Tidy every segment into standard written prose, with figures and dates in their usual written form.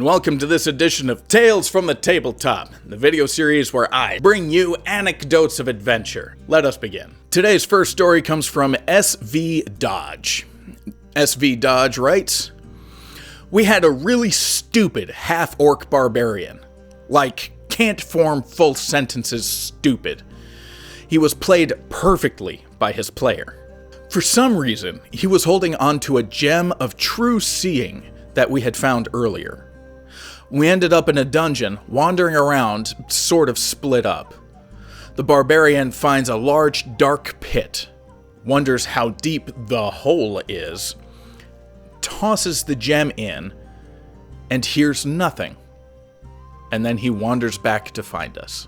Welcome to this edition of Tales from the Tabletop, the video series where I bring you anecdotes of adventure. Let us begin. Today's first story comes from SV Dodge. SV Dodge writes, "We had a really stupid half-orc barbarian. Like, can't form full sentences stupid. He was played perfectly by his player. For some reason, he was holding onto a gem of true seeing that we had found earlier. We ended up in a dungeon, wandering around, sort of split up. The barbarian finds a large, dark pit, wonders how deep the hole is, tosses the gem in, and hears nothing. And then he wanders back to find us.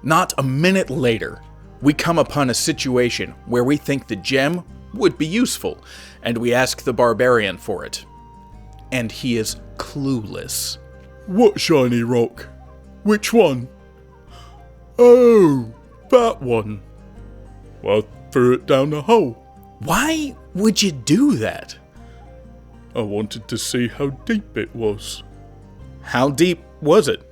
Not a minute later, we come upon a situation where we think the gem would be useful, and we ask the barbarian for it. And he is clueless. What shiny rock? Which one? Oh, that one. Well, I threw it down the hole. Why would you do that? I wanted to see how deep it was. How deep was it?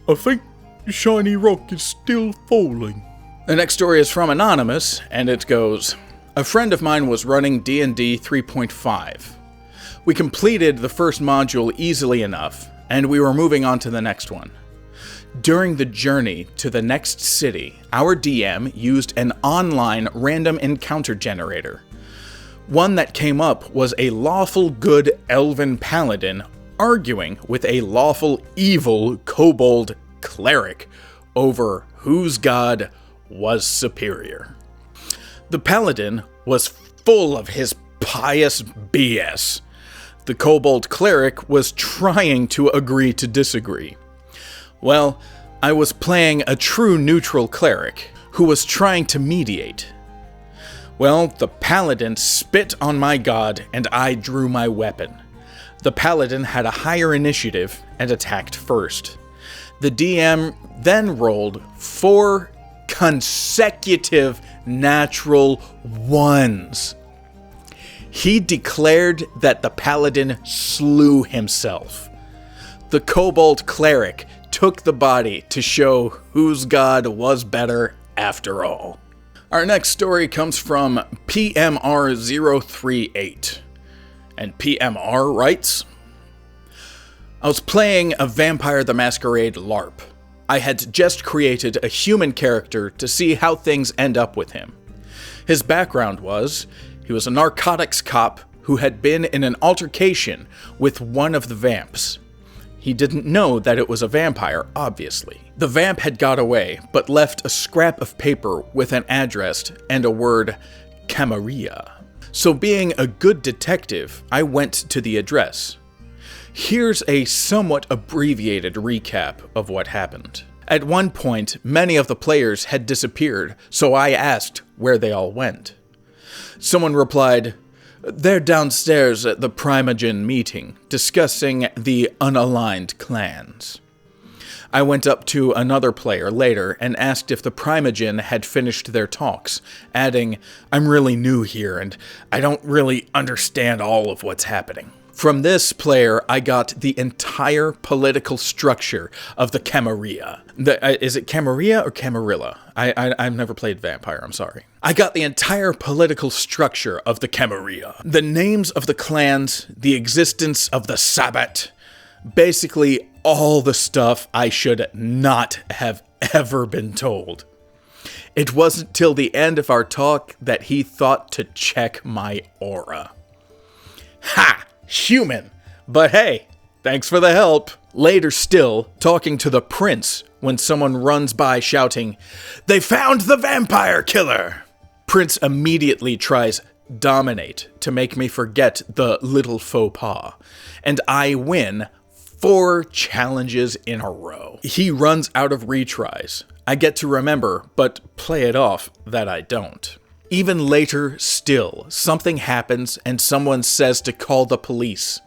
I think the shiny rock is still falling." The next story is from Anonymous, and it goes, "A friend of mine was running D&D 3.5. We completed the first module easily enough, and we were moving on to the next one. During the journey to the next city, our DM used an online random encounter generator. One that came up was a lawful good elven paladin arguing with a lawful evil kobold cleric over whose god was superior. The paladin was full of his pious BS. The kobold cleric was trying to agree to disagree. Well, I was playing a true neutral cleric who was trying to mediate. Well, the paladin spit on my god and I drew my weapon. The paladin had a higher initiative and attacked first. The DM then rolled 4 consecutive natural ones. He declared that the paladin slew himself. The kobold cleric took the body to show whose god was better after all." Our next story comes from PMR038. And PMR writes, "I was playing a Vampire the Masquerade LARP. I had just created a human character to see how things end up with him. His background was, he was a narcotics cop who had been in an altercation with one of the vamps. He didn't know that it was a vampire, obviously. The vamp had got away, but left a scrap of paper with an address and a word, Camarilla. So being a good detective, I went to the address. Here's a somewhat abbreviated recap of what happened. At one point, many of the players had disappeared, so I asked where they all went. Someone replied, 'They're downstairs at the Primogen meeting, discussing the unaligned clans.' I went up to another player later and asked if the Primogen had finished their talks, adding, 'I'm really new here and I don't really understand all of what's happening.' From this player, I got the entire political structure of the Camarilla. Is it Camarilla or Camarilla? I've never played Vampire, I'm sorry. I got the entire political structure of the Camarilla. The names of the clans, the existence of the Sabbat, basically all the stuff I should not have ever been told. It wasn't till the end of our talk that he thought to check my aura. Ha! Human! But hey, thanks for the help." Later still, talking to the prince when someone runs by shouting, "They found the vampire killer!" Prince immediately tries dominate to make me forget the little faux pas, and I win 4 challenges in a row. He runs out of retries. I get to remember, but play it off that I don't. Even later still, something happens and someone says to call the police.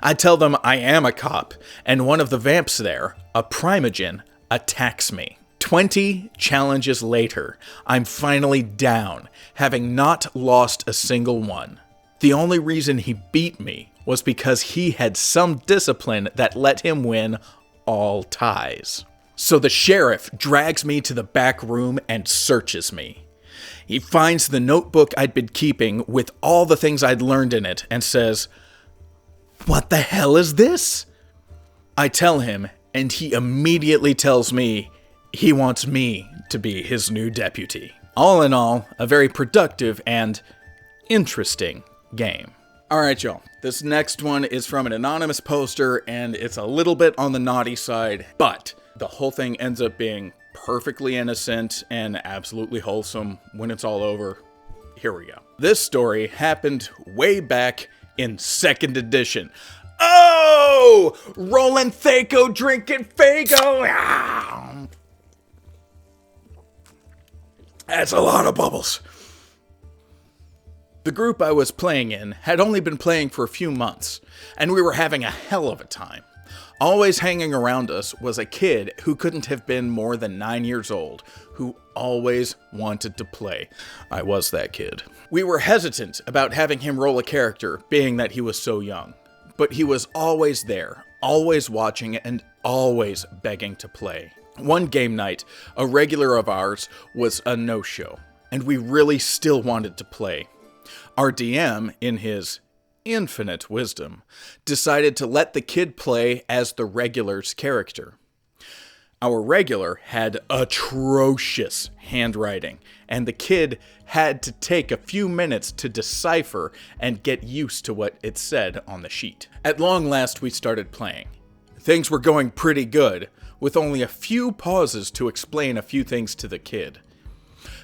I tell them I am a cop, and one of the vamps there, a Primogen, attacks me. 20 challenges later, I'm finally down, having not lost a single one. The only reason he beat me was because he had some discipline that let him win all ties. So the sheriff drags me to the back room and searches me. He finds the notebook I'd been keeping with all the things I'd learned in it and says, "What the hell is this?" I tell him, and he immediately tells me he wants me to be his new deputy. All in all, a very productive and interesting game. Alright, y'all. This next one is from an anonymous poster, and it's a little bit on the naughty side, but the whole thing ends up being perfectly innocent and absolutely wholesome when it's all over. Here we go. This story happened way back in 2nd edition. Oh! Rolling Thaco, drinking Fago! Ah! That's a lot of bubbles. The group I was playing in had only been playing for a few months, and we were having a hell of a time. Always hanging around us was a kid who couldn't have been more than 9 years old, who always wanted to play. I was that kid. We were hesitant about having him roll a character, being that he was so young. But he was always there, always watching, and always begging to play. One game night, a regular of ours was a no-show, and we really still wanted to play. Our DM, in his infinite wisdom, decided to let the kid play as the regular's character. Our regular had atrocious handwriting, and the kid had to take a few minutes to decipher and get used to what it said on the sheet. At long last, we started playing. Things were going pretty good, with only a few pauses to explain a few things to the kid.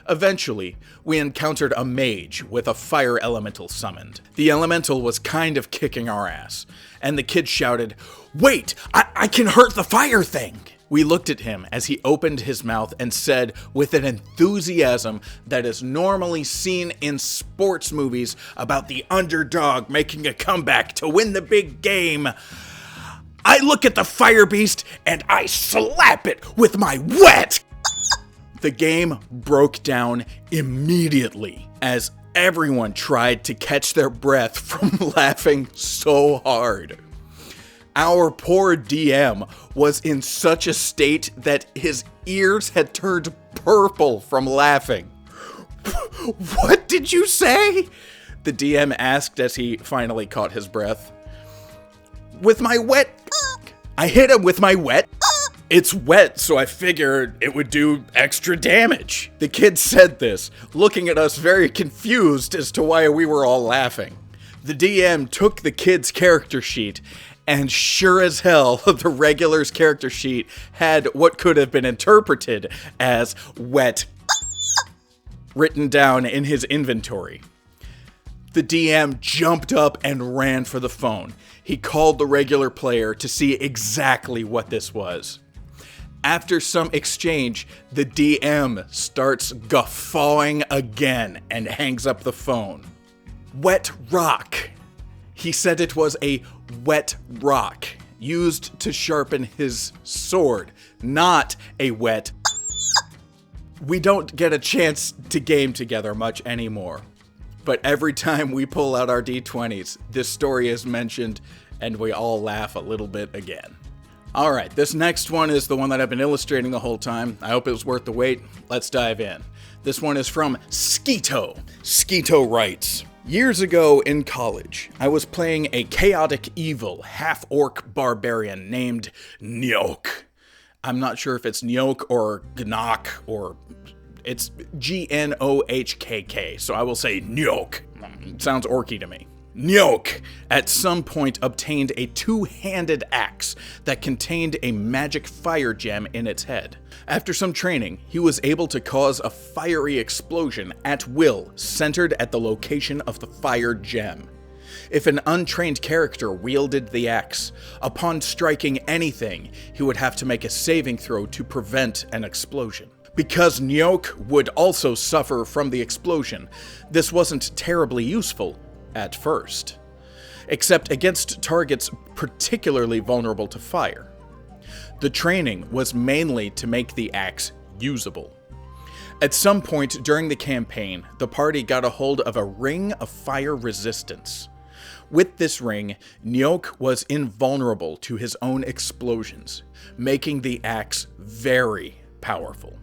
Eventually, we encountered a mage with a fire elemental summoned. The elemental was kind of kicking our ass, and the kid shouted, "Wait, I can hurt the fire thing!" We looked at him as he opened his mouth and said with an enthusiasm that is normally seen in sports movies about the underdog making a comeback to win the big game, "I look at the fire beast and I slap it with my wet!" The game broke down immediately as everyone tried to catch their breath from laughing so hard. Our poor DM was in such a state that his ears had turned purple from laughing. "What did you say?" the DM asked as he finally caught his breath. "With my wet... I hit him with my wet... It's wet, so I figured it would do extra damage." The kid said this, looking at us very confused as to why we were all laughing. The DM took the kid's character sheet, and sure as hell, the regular's character sheet had what could have been interpreted as wet written down in his inventory. The DM jumped up and ran for the phone. He called the regular player to see exactly what this was. After some exchange, the DM starts guffawing again and hangs up the phone. Wet rock. He said it was a wet rock used to sharpen his sword, not a wet... We don't get a chance to game together much anymore. But every time we pull out our D20s, this story is mentioned and we all laugh a little bit again. Alright, this next one is the one that I've been illustrating the whole time. I hope it was worth the wait. Let's dive in. This one is from Skeeto. Skeeto writes, "Years ago in college, I was playing a chaotic evil half-orc barbarian named Nyok. I'm not sure if it's Nyok or Gnock or... It's Gnohkk, so I will say Nyok. It sounds orky to me. Nyok at some point obtained a two-handed axe that contained a magic fire gem in its head. After some training, he was able to cause a fiery explosion at will centered at the location of the fire gem. If an untrained character wielded the axe, upon striking anything, he would have to make a saving throw to prevent an explosion. Because Nyok would also suffer from the explosion, this wasn't terribly useful at first, except against targets particularly vulnerable to fire. The training was mainly to make the axe usable. At some point during the campaign, the party got a hold of a ring of fire resistance. With this ring, Nyok was invulnerable to his own explosions, making the axe very powerful.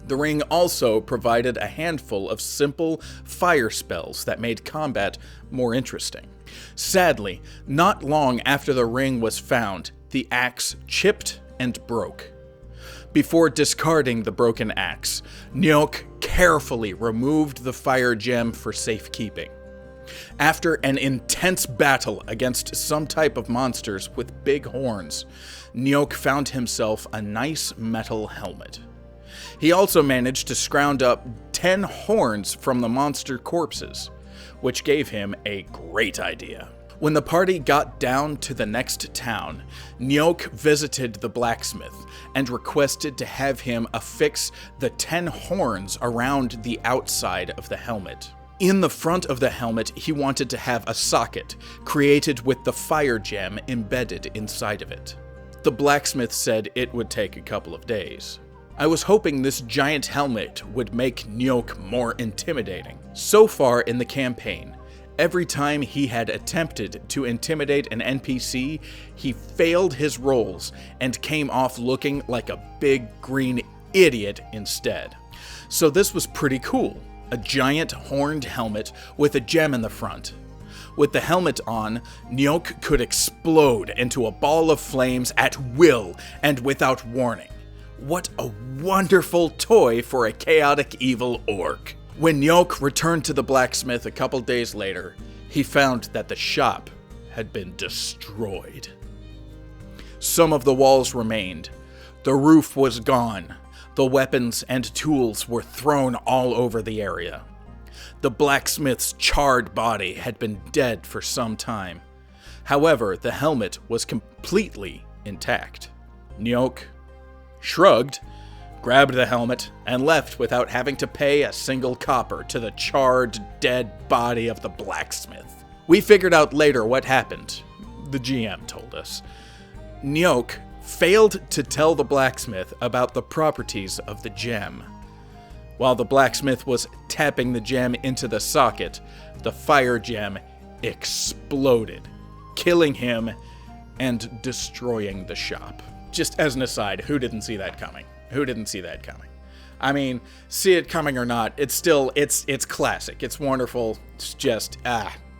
The ring also provided a handful of simple fire spells that made combat more interesting. Sadly, not long after the ring was found, the axe chipped and broke. Before discarding the broken axe, Nyok carefully removed the fire gem for safekeeping. After an intense battle against some type of monsters with big horns, Nyok found himself a nice metal helmet. He also managed to scrounge up 10 horns from the monster corpses, which gave him a great idea. When the party got down to the next town, Nyok visited the blacksmith and requested to have him affix the 10 horns around the outside of the helmet. In the front of the helmet, he wanted to have a socket created with the fire gem embedded inside of it. The blacksmith said it would take a couple of days. I was hoping this giant helmet would make Nyok more intimidating. So far in the campaign, every time he had attempted to intimidate an NPC, he failed his rolls and came off looking like a big green idiot instead. So this was pretty cool. A giant horned helmet with a gem in the front. With the helmet on, Nyok could explode into a ball of flames at will and without warning. What a wonderful toy for a chaotic evil orc. When Nyok returned to the blacksmith a couple days later, he found that the shop had been destroyed. Some of the walls remained. The roof was gone. The weapons and tools were thrown all over the area. The blacksmith's charred body had been dead for some time. However, the helmet was completely intact. Nyok shrugged, grabbed the helmet, and left without having to pay a single copper to the charred, dead body of the blacksmith. We figured out later what happened. The GM told us. Nyok failed to tell the blacksmith about the properties of the gem. While the blacksmith was tapping the gem into the socket, the fire gem exploded, killing him and destroying the shop. Just as an aside, who didn't see that coming? Who didn't see that coming? I mean, see it coming or not, it's classic. It's wonderful. It's just,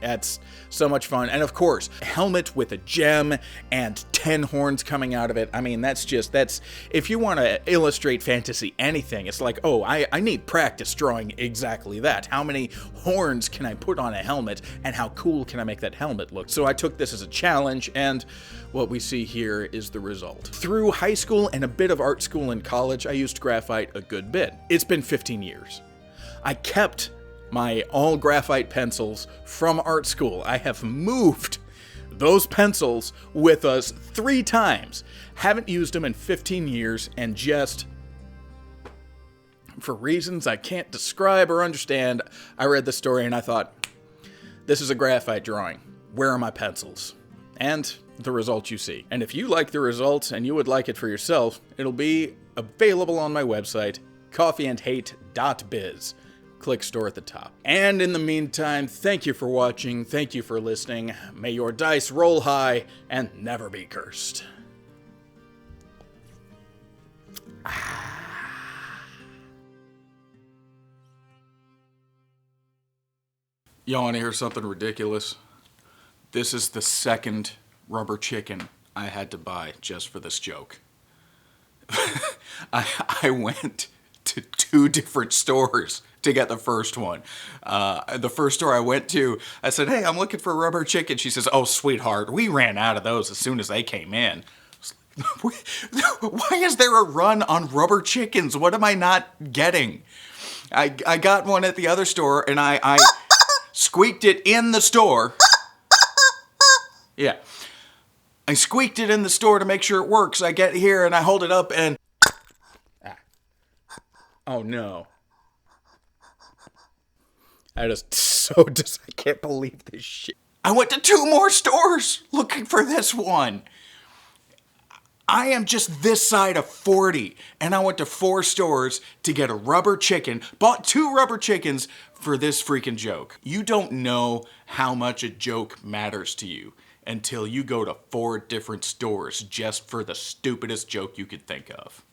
that's so much fun. And of course, a helmet with a gem and 10 horns coming out of it. I mean, that's if you want to illustrate fantasy anything, it's like, oh, I need practice drawing exactly that. How many horns can I put on a helmet, and how cool can I make that helmet look? So I took this as a challenge, and what we see here is the result. Through high school and a bit of art school and college, I used graphite a good bit. It's been 15 years. I kept my all graphite pencils from art school. I have moved those pencils with us 3 times. Haven't used them in 15 years, and just for reasons I can't describe or understand, I read the story and I thought, this is a graphite drawing. Where are my pencils? And the result you see. And if you like the results and you would like it for yourself, it'll be available on my website, coffeeandhate.biz. Click store at the top. And in the meantime, thank you for watching, thank you for listening. May your dice roll high and never be cursed. Y'all want to hear something ridiculous? This is the second rubber chicken I had to buy just for this joke. I went to 2 different stores to get the first one. The first store I went to, I said, hey, I'm looking for rubber chicken. She says, oh, sweetheart, we ran out of those as soon as they came in. Why is there a run on rubber chickens? What am I not getting? I got one at the other store, and I squeaked it in the store. Yeah. I squeaked it in the store to make sure it works. I get here, and I hold it up, and oh no. I can't believe this shit. I went to 2 more stores looking for this one. I am just this side of 40, and I went to 4 stores to get a rubber chicken, bought 2 rubber chickens for this freaking joke. You don't know how much a joke matters to you until you go to 4 different stores just for the stupidest joke you could think of.